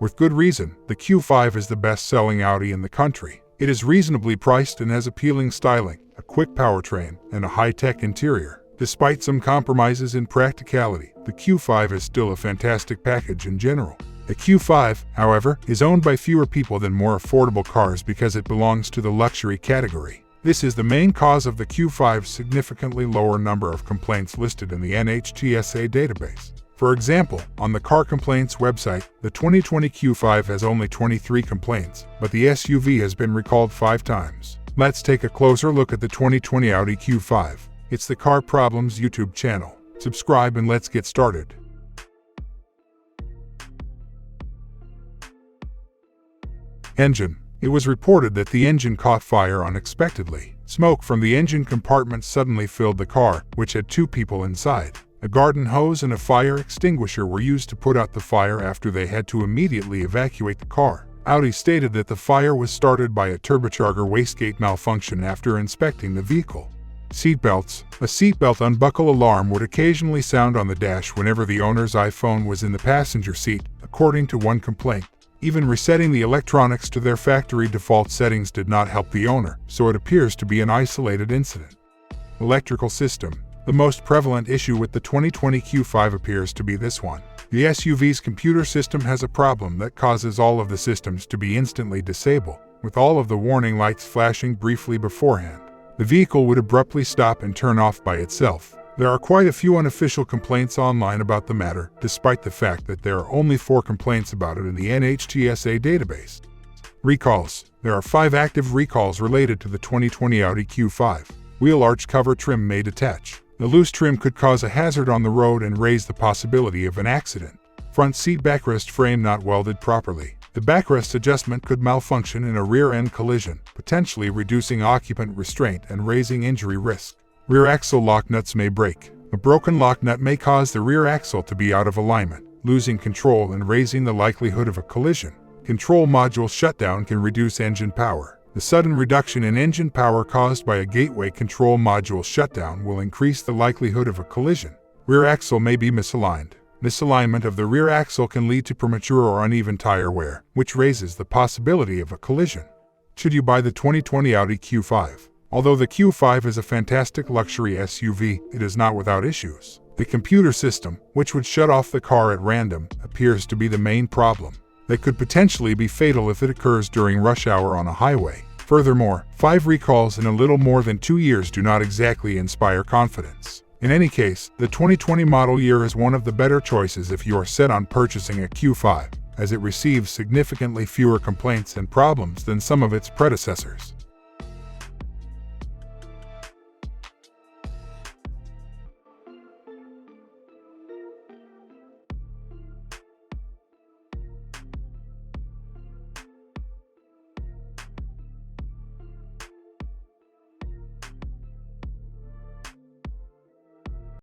With good reason, the Q5 is the best-selling Audi in the country. It is reasonably priced and has appealing styling, a quick powertrain, and a high-tech interior. Despite some compromises in practicality, the Q5 is still a fantastic package in general. The Q5, however, is owned by fewer people than more affordable cars because it belongs to the luxury category. This is the main cause of the Q5's significantly lower number of complaints listed in the NHTSA database. For example, on the car complaints website, the 2020 Q5 has only 23 complaints, but the SUV has been recalled 5 times. Let's take a closer look at the 2020 Audi Q5. It's the Car Problems YouTube channel. Subscribe and let's get started. Engine. It was reported that the engine caught fire unexpectedly. Smoke from the engine compartment suddenly filled the car, which had 2 people inside. A garden hose and a fire extinguisher were used to put out the fire after they had to immediately evacuate the car. Audi stated that the fire was started by a turbocharger wastegate malfunction after inspecting the vehicle. Seatbelts. A seatbelt unbuckle alarm would occasionally sound on the dash whenever the owner's iPhone was in the passenger seat, according to one complaint. Even resetting the electronics to their factory default settings did not help the owner, so it appears to be an isolated incident. Electrical system. The most prevalent issue with the 2020 Q5 appears to be this one. The SUV's computer system has a problem that causes all of the systems to be instantly disabled, with all of the warning lights flashing briefly beforehand. The vehicle would abruptly stop and turn off by itself. There are quite a few unofficial complaints online about the matter, despite the fact that there are only 4 complaints about it in the NHTSA database. Recalls. There are 5 active recalls related to the 2020 Audi Q5. Wheel arch cover trim may detach. The loose trim could cause a hazard on the road and raise the possibility of an accident. Front seat backrest frame not welded properly. The backrest adjustment could malfunction in a rear-end collision, potentially reducing occupant restraint and raising injury risk. Rear axle lock nuts may break. A broken lock nut may cause the rear axle to be out of alignment, losing control and raising the likelihood of a collision. Control module shutdown can reduce engine power. The sudden reduction in engine power caused by a gateway control module shutdown will increase the likelihood of a collision. Rear axle may be misaligned. Misalignment of the rear axle can lead to premature or uneven tire wear, which raises the possibility of a collision. Should you buy the 2020 Audi Q5? Although the Q5 is a fantastic luxury SUV, it is not without issues. The computer system, which would shut off the car at random, appears to be the main problem. That could potentially be fatal if it occurs during rush hour on a highway. Furthermore, 5 recalls in a little more than 2 years do not exactly inspire confidence. In any case, the 2020 model year is one of the better choices if you are set on purchasing a Q5, as it receives significantly fewer complaints and problems than some of its predecessors.